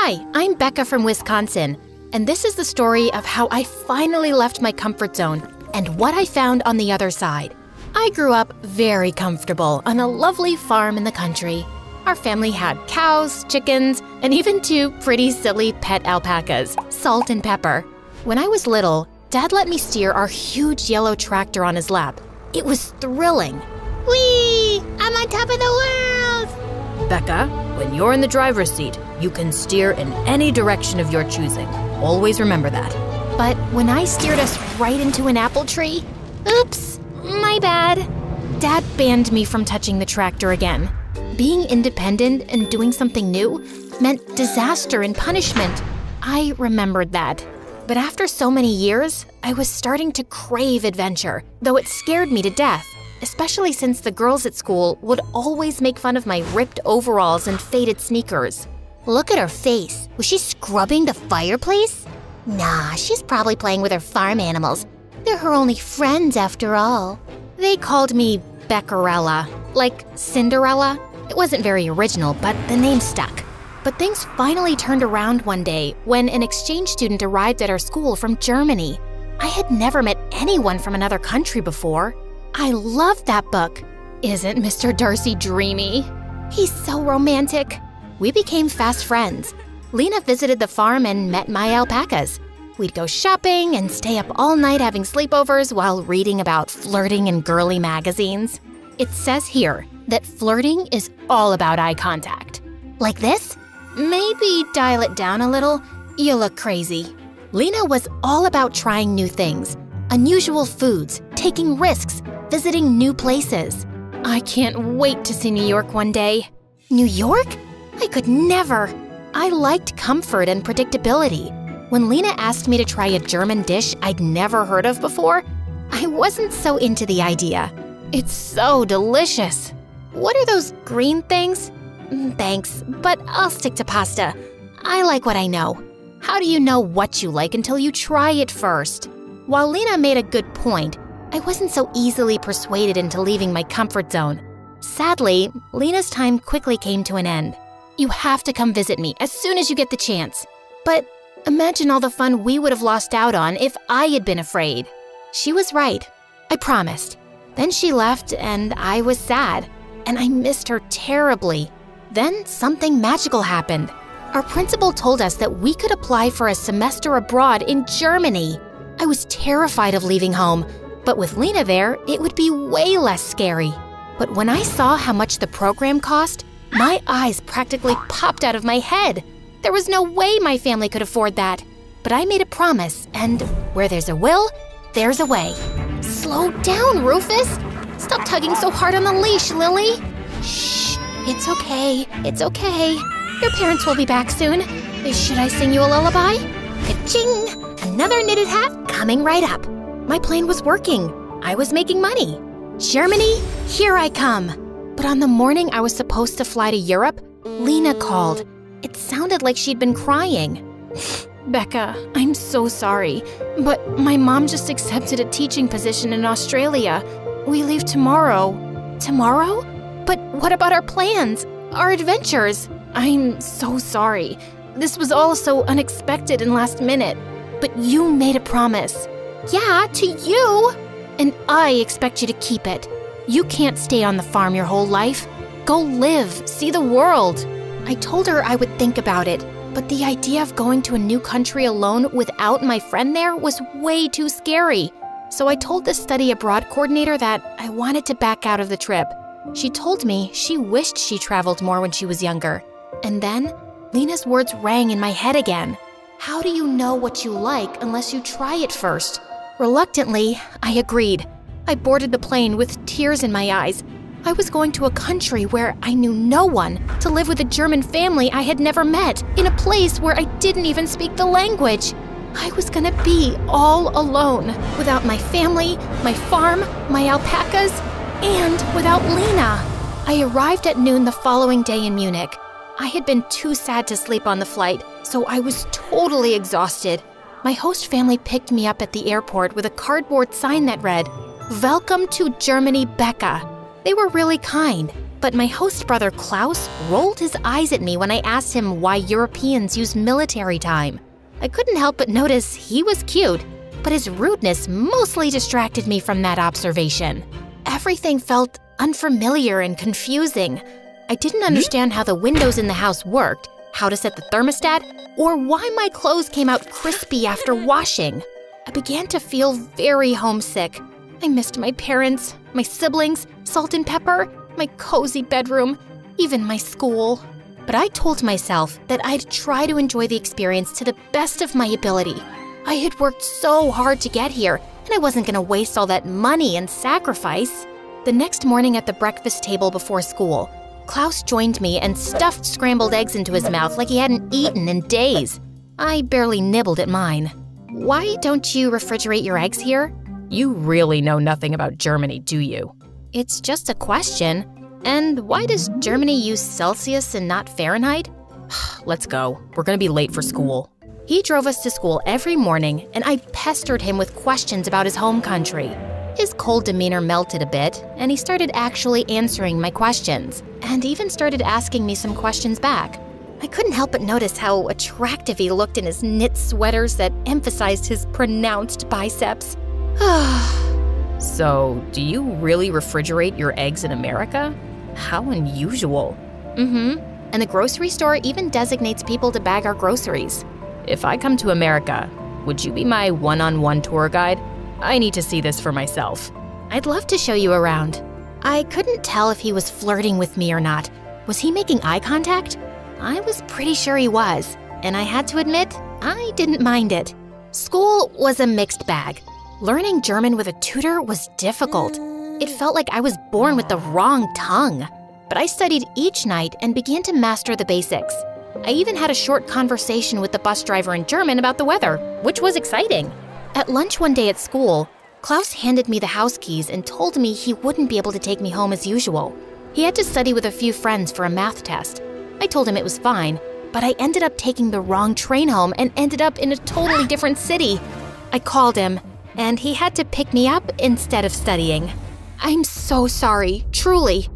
Hi, I'm Becca from Wisconsin, and this is the story of how I finally left my comfort zone and what I found on the other side. I grew up very comfortable on a lovely farm in the country. Our family had cows, chickens, and even two pretty silly pet alpacas, Salt and Pepper. When I was little, Dad let me steer our huge yellow tractor on his lap. It was thrilling. Whee! I'm on top of the world! Becca, when you're in the driver's seat, you can steer in any direction of your choosing. Always remember that. But when I steered us right into an apple tree, oops, my bad. Dad banned me from touching the tractor again. Being independent and doing something new meant disaster and punishment. I remembered that. But after so many years, I was starting to crave adventure, though it scared me to death, especially since the girls at school would always make fun of my ripped overalls and faded sneakers. Look at her face. Was she scrubbing the fireplace? Nah, she's probably playing with her farm animals. They're her only friends after all. They called me Beccarella, like Cinderella. It wasn't very original, but the name stuck. But things finally turned around one day when an exchange student arrived at our school from Germany. I had never met anyone from another country before. I loved that book. Isn't Mr. Darcy dreamy? He's so romantic. We became fast friends. Lena visited the farm and met my alpacas. We'd go shopping and stay up all night having sleepovers while reading about flirting in girly magazines. It says here that flirting is all about eye contact. Like this? Maybe dial it down a little. You look crazy. Lena was all about trying new things, unusual foods, taking risks, visiting new places. I can't wait to see New York one day. New York? I could never. I liked comfort and predictability. When Lena asked me to try a German dish I'd never heard of before, I wasn't so into the idea. It's so delicious. What are those green things? Thanks, but I'll stick to pasta. I like what I know. How do you know what you like until you try it first? While Lena made a good point, I wasn't so easily persuaded into leaving my comfort zone. Sadly, Lena's time quickly came to an end. You have to come visit me as soon as you get the chance. But imagine all the fun we would have lost out on if I had been afraid. She was right. I promised. Then she left and I was sad, and I missed her terribly. Then something magical happened. Our principal told us that we could apply for a semester abroad in Germany. I was terrified of leaving home, but with Lena there, it would be way less scary. But when I saw how much the program cost, my eyes practically popped out of my head. There was no way my family could afford that. But I made a promise, and where there's a will, there's a way. Slow down, Rufus. Stop tugging so hard on the leash, Lily. Shh, it's okay, it's okay. Your parents will be back soon. Should I sing you a lullaby? Ka-ching! Another knitted hat coming right up. My plan was working. I was making money. Germany, here I come. But on the morning I was supposed to fly to Europe, Lena called. It sounded like she'd been crying. Becca, I'm so sorry, but my mom just accepted a teaching position in Australia. We leave tomorrow. Tomorrow? But what about our plans? Our adventures? I'm so sorry. This was all so unexpected and last minute. But you made a promise. Yeah, to you. And I expect you to keep it. You can't stay on the farm your whole life. Go live, see the world. I told her I would think about it, but the idea of going to a new country alone without my friend there was way too scary. So I told the study abroad coordinator that I wanted to back out of the trip. She told me she wished she traveled more when she was younger. And then Lena's words rang in my head again. How do you know what you like unless you try it first? Reluctantly, I agreed. I boarded the plane with tears in my eyes. I was going to a country where I knew no one, to live with a German family I had never met, in a place where I didn't even speak the language. I was gonna be all alone, without my family, my farm, my alpacas, and without Lena. I arrived at noon the following day in Munich. I had been too sad to sleep on the flight, so I was totally exhausted. My host family picked me up at the airport with a cardboard sign that read, "Welcome to Germany, Becca." They were really kind, But my host brother Klaus rolled his eyes at me when I asked him why Europeans use military time. I couldn't help but notice he was cute, but his rudeness mostly distracted me from that observation. Everything felt unfamiliar and confusing. I didn't understand how the windows in the house worked, how to set the thermostat, or why my clothes came out crispy after washing. I began to feel very homesick. I missed my parents, my siblings, Salt and Pepper, my cozy bedroom, even my school. But I told myself that I'd try to enjoy the experience to the best of my ability. I had worked so hard to get here, and I wasn't going to waste all that money and sacrifice. The next morning at the breakfast table before school, Klaus joined me and stuffed scrambled eggs into his mouth like he hadn't eaten in days. I barely nibbled at mine. Why don't you refrigerate your eggs here? You really know nothing about Germany, do you? It's just a question. And why does Germany use Celsius and not Fahrenheit? Let's go. We're gonna be late for school. He drove us to school every morning, and I pestered him with questions about his home country. His cold demeanor melted a bit, and he started actually answering my questions, and even started asking me some questions back. I couldn't help but notice how attractive he looked in his knit sweaters that emphasized his pronounced biceps. So, do you really refrigerate your eggs in America? How unusual. And the grocery store even designates people to bag our groceries. If I come to America, would you be my one-on-one tour guide? I need to see this for myself. I'd love to show you around. I couldn't tell if he was flirting with me or not. Was he making eye contact? I was pretty sure he was, and I had to admit, I didn't mind it. School was a mixed bag. Learning German with a tutor was difficult. It felt like I was born with the wrong tongue. But I studied each night and began to master the basics. I even had a short conversation with the bus driver in German about the weather, which was exciting. At lunch one day at school, Klaus handed me the house keys and told me he wouldn't be able to take me home as usual. He had to study with a few friends for a math test. I told him it was fine, but I ended up taking the wrong train home and ended up in a totally different city. I called him, and he had to pick me up instead of studying. I'm so sorry, truly.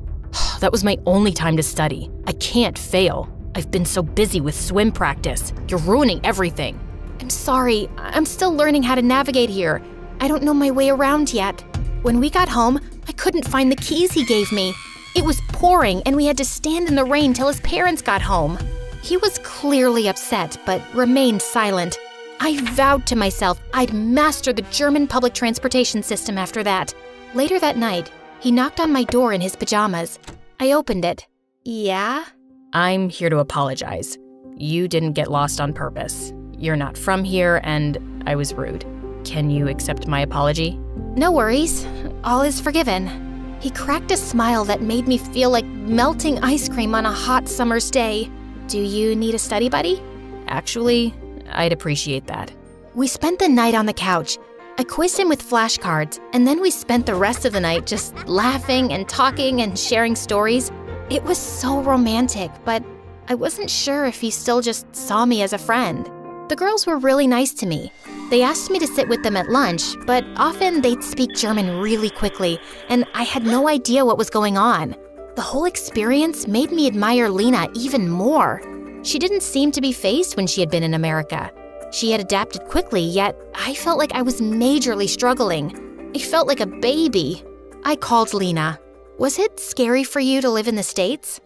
That was my only time to study. I can't fail. I've been so busy with swim practice. You're ruining everything. I'm sorry. I'm still learning how to navigate here. I don't know my way around yet. When we got home, I couldn't find the keys he gave me. It was pouring, and we had to stand in the rain till his parents got home. He was clearly upset, but remained silent. I vowed to myself I'd master the German public transportation system after that. Later that night, he knocked on my door in his pajamas. I opened it. Yeah? I'm here to apologize. You didn't get lost on purpose. You're not from here, and I was rude. Can you accept my apology? No worries. All is forgiven. He cracked a smile that made me feel like melting ice cream on a hot summer's day. Do you need a study buddy? Actually, I'd appreciate that. We spent the night on the couch. I quizzed him with flashcards, and then we spent the rest of the night just laughing and talking and sharing stories. It was so romantic, but I wasn't sure if he still just saw me as a friend. The girls were really nice to me. They asked me to sit with them at lunch, but often they'd speak German really quickly, and I had no idea what was going on. The whole experience made me admire Lena even more. She didn't seem to be fazed when she had been in America. She had adapted quickly, yet I felt like I was majorly struggling. I felt like a baby. I called Lena. Was it scary for you to live in the States?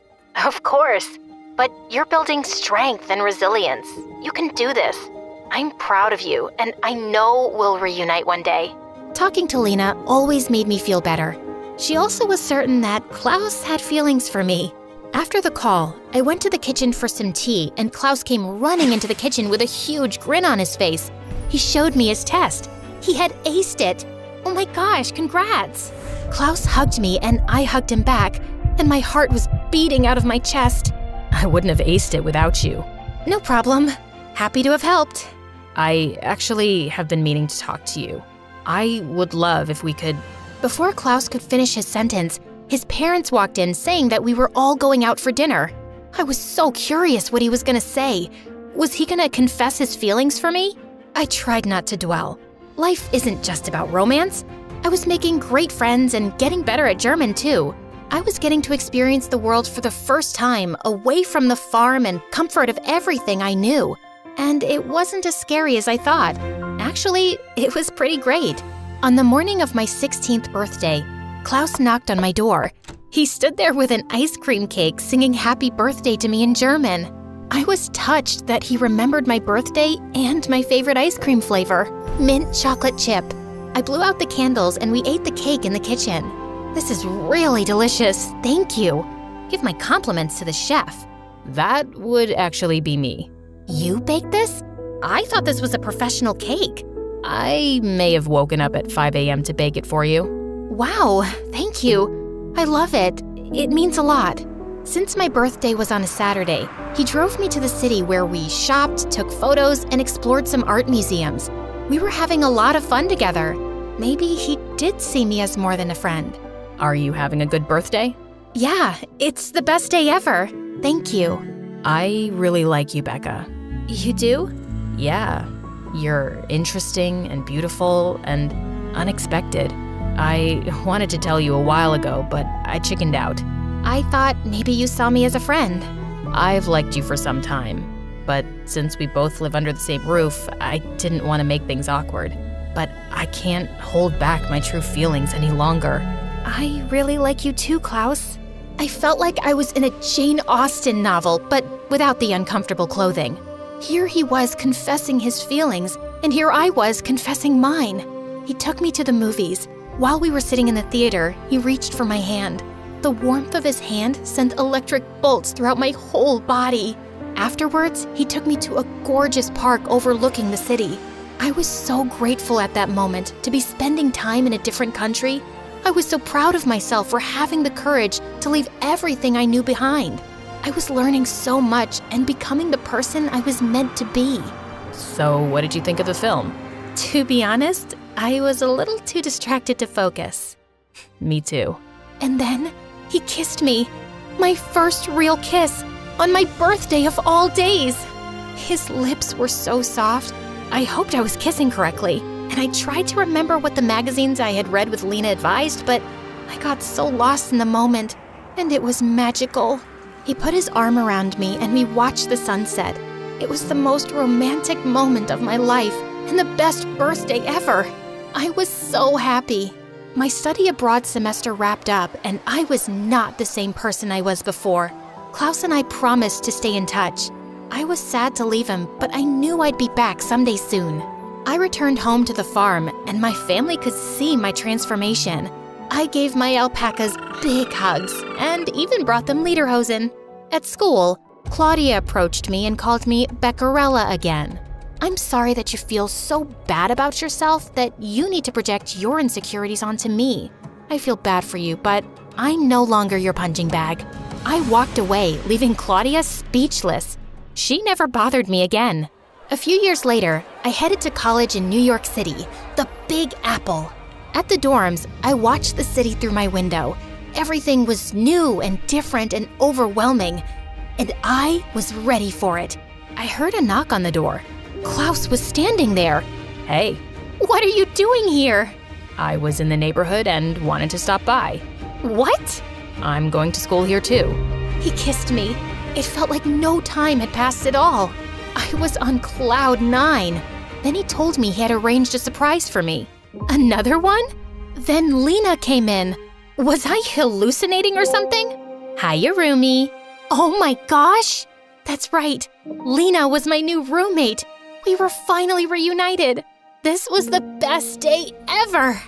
Of course, but you're building strength and resilience. You can do this. I'm proud of you, and I know we'll reunite one day. Talking to Lena always made me feel better. She also was certain that Klaus had feelings for me. After the call, I went to the kitchen for some tea, and Klaus came running into the kitchen with a huge grin on his face. He showed me his test. He had aced it. Oh my gosh, congrats! Klaus hugged me, and I hugged him back, and my heart was beating out of my chest. I wouldn't have aced it without you. No problem. Happy to have helped. I actually have been meaning to talk to you. I would love if we could… Before Klaus could finish his sentence, his parents walked in saying that we were all going out for dinner. I was so curious what he was going to say. Was he going to confess his feelings for me? I tried not to dwell. Life isn't just about romance. I was making great friends and getting better at German too. I was getting to experience the world for the first time, away from the farm and comfort of everything I knew. And it wasn't as scary as I thought. Actually, it was pretty great. On the morning of my 16th birthday, Klaus knocked on my door. He stood there with an ice cream cake singing happy birthday to me in German. I was touched that he remembered my birthday and my favorite ice cream flavor, mint chocolate chip. I blew out the candles and we ate the cake in the kitchen. This is really delicious, thank you. Give my compliments to the chef. That would actually be me. You baked this? I thought this was a professional cake. I may have woken up at 5 a.m. to bake it for you. Wow, thank you. I love it. It means a lot. Since my birthday was on a Saturday, he drove me to the city where we shopped, took photos, and explored some art museums. We were having a lot of fun together. Maybe he did see me as more than a friend. Are you having a good birthday? Yeah, it's the best day ever. Thank you. I really like you, Becca. You do? Yeah. You're interesting and beautiful and unexpected. I wanted to tell you a while ago, but I chickened out. I thought maybe you saw me as a friend. I've liked you for some time, but since we both live under the same roof, I didn't want to make things awkward. But I can't hold back my true feelings any longer. I really like you too, Klaus. I felt like I was in a Jane Austen novel, but without the uncomfortable clothing. Here he was confessing his feelings, and here I was confessing mine. He took me to the movies. While we were sitting in the theater, he reached for my hand. The warmth of his hand sent electric bolts throughout my whole body. Afterwards, he took me to a gorgeous park overlooking the city. I was so grateful at that moment to be spending time in a different country. I was so proud of myself for having the courage to leave everything I knew behind. I was learning so much and becoming the person I was meant to be. So, what did you think of the film? To be honest, I was a little too distracted to focus. Me too. And then he kissed me. My first real kiss on my birthday of all days. His lips were so soft. I hoped I was kissing correctly, and I tried to remember what the magazines I had read with Lena advised, but I got so lost in the moment, and it was magical. He put his arm around me and we watched the sunset. It was the most romantic moment of my life and the best birthday ever. I was so happy. My study abroad semester wrapped up and I was not the same person I was before. Klaus and I promised to stay in touch. I was sad to leave him, but I knew I'd be back someday soon. I returned home to the farm and my family could see my transformation. I gave my alpacas big hugs and even brought them lederhosen. At school, Claudia approached me and called me Beccarella again. I'm sorry that you feel so bad about yourself that you need to project your insecurities onto me. I feel bad for you, but I'm no longer your punching bag. I walked away, leaving Claudia speechless. She never bothered me again. A few years later, I headed to college in New York City, the Big Apple. At the dorms, I watched the city through my window. Everything was new and different and overwhelming, and I was ready for it. I heard a knock on the door. Klaus was standing there. Hey. What are you doing here? I was in the neighborhood and wanted to stop by. What? I'm going to school here too. He kissed me. It felt like no time had passed at all. I was on cloud 9. Then he told me he had arranged a surprise for me. Another one? Then Lena came in. Was I hallucinating or something? Hiya, roomie. Oh my gosh! That's right. Lena was my new roommate. We were finally reunited. This was the best day ever.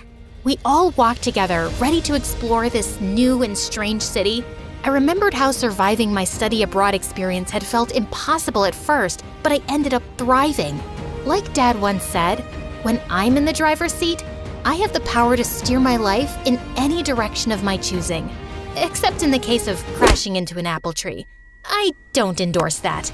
We all walked together, ready to explore this new and strange city. I remembered how surviving my study abroad experience had felt impossible at first, but I ended up thriving. Like Dad once said, when I'm in the driver's seat, I have the power to steer my life in any direction of my choosing. Except in the case of crashing into an apple tree. I don't endorse that.